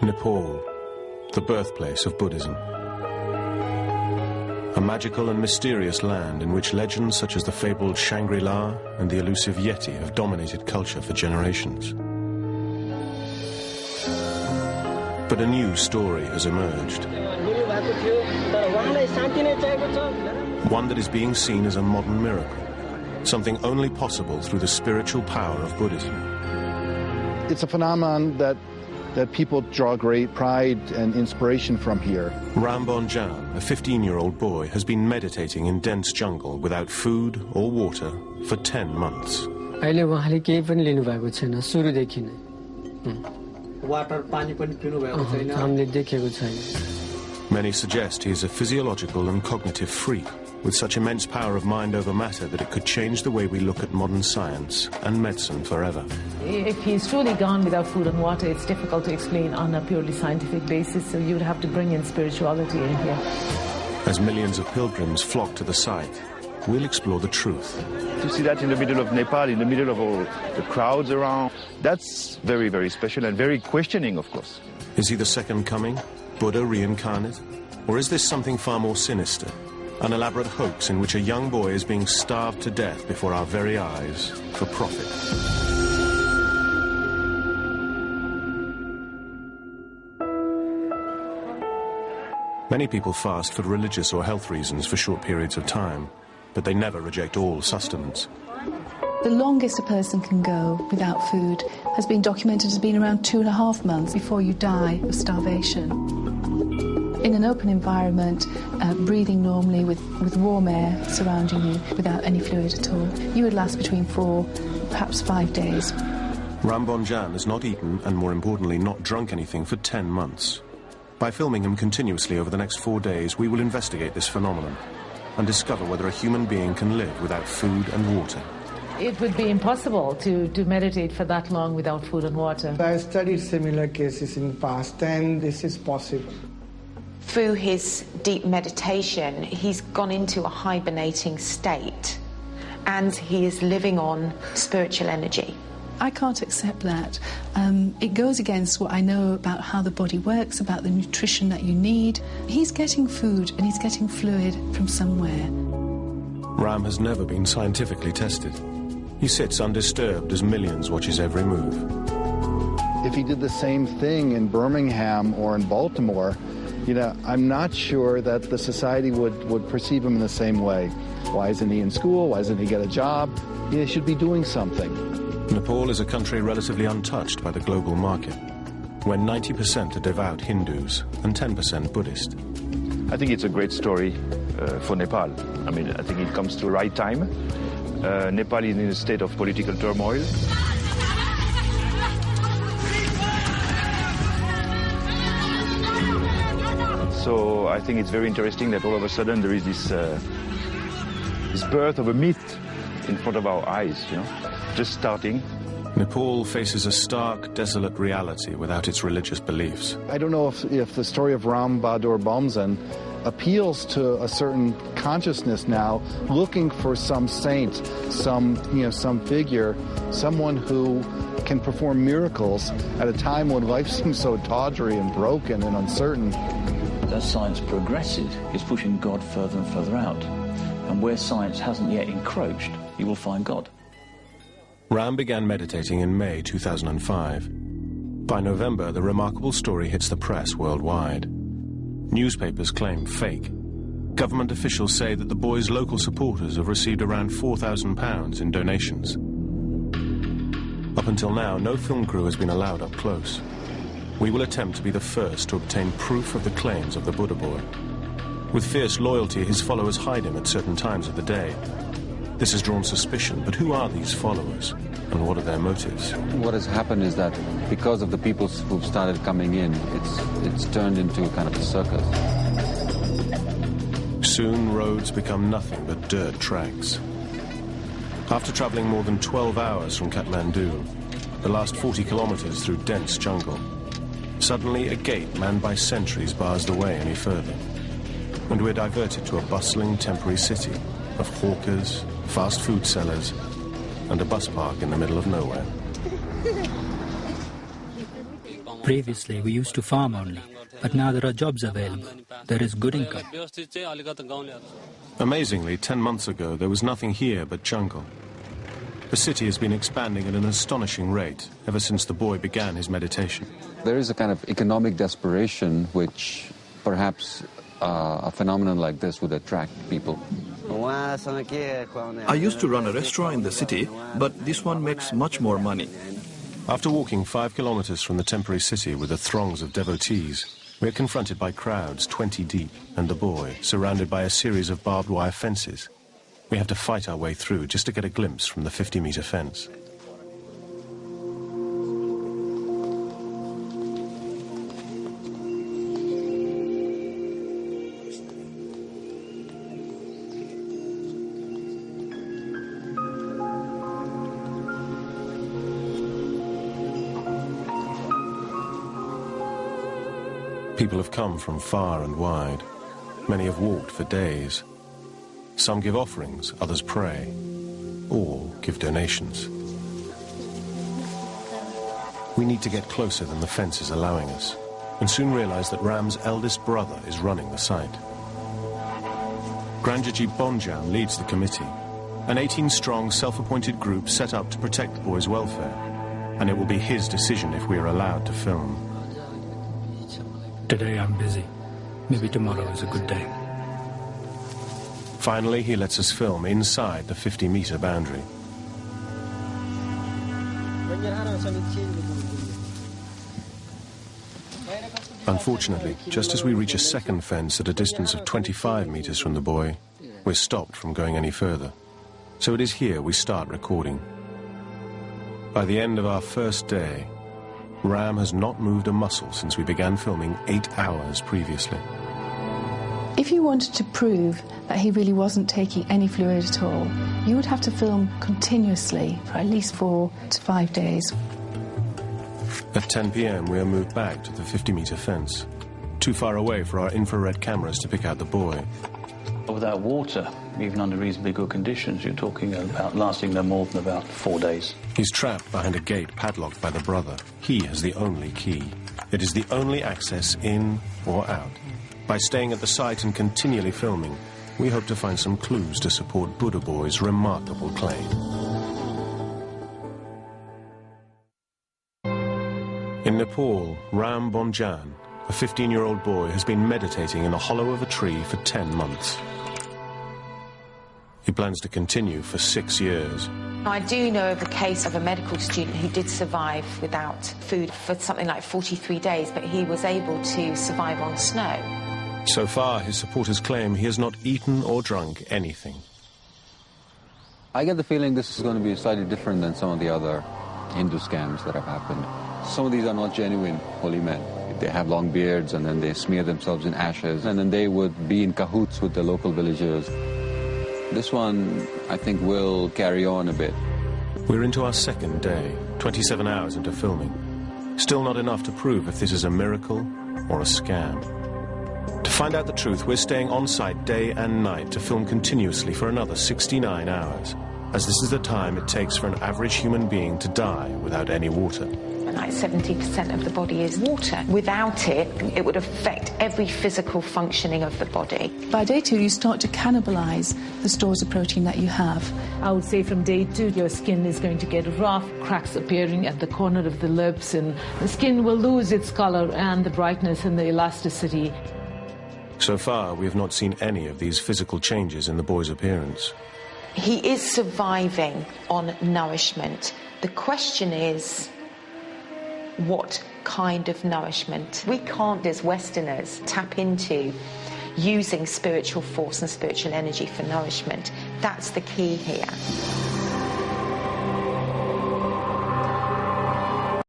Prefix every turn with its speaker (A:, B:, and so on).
A: Nepal, the birthplace of Buddhism. A magical and mysterious land in which legends such as the fabled Shangri-La and the elusive Yeti have dominated culture for generations. But a new story has emerged. One that is being seen as a modern miracle, something only possible through the spiritual power of Buddhism.
B: It's a phenomenon that people draw great pride and inspiration from here.
A: Ram Bonjan, a 15-year-old boy, has been meditating in dense jungle without food or water for 10 months. Many suggest he is a physiological and cognitive freak with such immense power of mind over matter that it could change the way we look at modern science and medicine forever.
C: If he's truly gone without food and water, it's difficult to explain on a purely scientific basis, so you'd have to bring in spirituality in here.
A: As millions of pilgrims flock to the site, we'll explore the truth.
D: To see that in the middle of Nepal, in the middle of all the crowds around, that's very, very special and very questioning, of course.
A: Is he the second coming, Buddha reincarnate? Or is this something far more sinister? An elaborate hoax in which a young boy is being starved to death before our very eyes for profit. Many people fast for religious or health reasons for short periods of time, but they never reject all sustenance.
E: The longest a person can go without food has been documented as being around 2.5 months before you die of starvation. In an open environment, breathing normally with warm air surrounding you without any fluid at all, you would last between 4, perhaps 5 days.
A: Ram Bonjan has not eaten and, more importantly, not drunk anything for 10 months. By filming him continuously over the next 4 days, we will investigate this phenomenon and discover whether a human being can live without food and water.
C: It would be impossible to meditate for that long without food and water.
F: I studied similar cases in the past, and this is possible.
G: Through his deep meditation, he's gone into a hibernating state, and he is living on spiritual energy.
E: I can't accept that. It goes against what I know about how the body works, about the nutrition that you need. He's getting food and he's getting fluid from somewhere.
A: Ram has never been scientifically tested. He sits undisturbed as millions watch his every move.
B: If he did the same thing in Birmingham or in Baltimore, I'm not sure that the society would perceive him in the same way. Why isn't he in school? Why doesn't he get a job? He should be doing something.
A: Nepal is a country relatively untouched by the global market, when 90% are devout Hindus and 10% Buddhist.
D: I think it's a great story for Nepal. I think it comes to the right time. Nepal is in a state of political turmoil. So I think it's very interesting that all of a sudden there is this birth of a myth in front of our eyes, just starting.
A: Nepal faces a stark, desolate reality without its religious beliefs.
B: I don't know if the story of Ram Bahadur Bomzan appeals to a certain consciousness now, looking for some saint, some figure, someone who can perform miracles at a time when life seems so tawdry and broken and uncertain.
H: As science progresses, it's pushing God further and further out. And where science hasn't yet encroached, you will find God.
A: Ram began meditating in May 2005. By November, the remarkable story hits the press worldwide. Newspapers claim fake. Government officials say that the boy's local supporters have received around £4,000 in donations. Up until now, no film crew has been allowed up close. We will attempt to be the first to obtain proof of the claims of the Buddha boy. With fierce loyalty, his followers hide him at certain times of the day. This has drawn suspicion, but who are these followers, and what are their motives?
I: What has happened is that because of the people who've started coming in, it's turned into kind of a circus.
A: Soon, roads become nothing but dirt tracks. After traveling more than 12 hours from Kathmandu, the last 40 kilometers through dense jungle, suddenly a gate manned by sentries bars the way any further, and we're diverted to a bustling temporary city of hawkers, fast food sellers, and a bus park in the middle of nowhere.
J: Previously, we used to farm only, but now there are jobs available. There is good income.
A: Amazingly, 10 months ago, there was nothing here but jungle. The city has been expanding at an astonishing rate ever since the boy began his meditation.
I: There is a kind of economic desperation which perhaps a phenomenon like this would attract people.
K: I used to run a restaurant in the city, but this one makes much more money.
A: After walking 5 kilometers from the temporary city with the throngs of devotees, we are confronted by crowds 20 deep and the boy surrounded by a series of barbed wire fences. We have to fight our way through just to get a glimpse from the 50-meter fence. People have come from far and wide. Many have walked for days. Some give offerings, others pray, or give donations. We need to get closer than the fence is allowing us, and soon realize that Ram's eldest brother is running the site. Granjaji Bonjam leads the committee, an 18-strong self-appointed group set up to protect the boy's welfare, and it will be his decision if we are allowed to film.
J: Today I'm busy. Maybe tomorrow is a good day.
A: Finally, he lets us film inside the 50-meter boundary. Unfortunately, just as we reach a second fence at a distance of 25 meters from the boy, we're stopped from going any further. So it is here we start recording. By the end of our first day, Ram has not moved a muscle since we began filming 8 hours previously.
E: If you wanted to prove that he really wasn't taking any fluid at all, you would have to film continuously for at least 4 to 5 days.
A: At 10 p.m. we are moved back to the 50-meter fence, too far away for our infrared cameras to pick out the boy.
H: Without water, even under reasonably good conditions, you're talking about lasting no more than about 4 days.
A: He's trapped behind a gate padlocked by the brother. He has the only key. It is the only access in or out. By staying at the site and continually filming, we hope to find some clues to support Buddha Boy's remarkable claim. In Nepal, Ram Bonjan, a 15-year-old boy, has been meditating in the hollow of a tree for 10 months. He plans to continue for 6 years.
G: I do know of a case of a medical student who did survive without food for something like 43 days, but he was able to survive on snow.
A: So far, his supporters claim he has not eaten or drunk anything.
I: I get the feeling this is going to be slightly different than some of the other Hindu scams that have happened. Some of these are not genuine holy men. They have long beards and then they smear themselves in ashes and then they would be in cahoots with the local villagers. This one, I think, will carry on a bit.
A: We're into our second day, 27 hours into filming. Still not enough to prove if this is a miracle or a scam. To find out the truth, we're staying on site day and night to film continuously for another 69 hours, as this is the time it takes for an average human being to die without any water.
G: Like 70% of the body is water. Without it, it would affect every physical functioning of the body.
E: By day 2, you start to cannibalise the stores of protein that you have.
C: I would say from day 2, your skin is going to get rough, cracks appearing at the corner of the lips, and the skin will lose its colour and the brightness and the elasticity.
A: So far, we have not seen any of these physical changes in the boy's appearance.
G: He is surviving on nourishment. The question is, what kind of nourishment? We can't, as Westerners, tap into using spiritual force and spiritual energy for nourishment. That's the key here.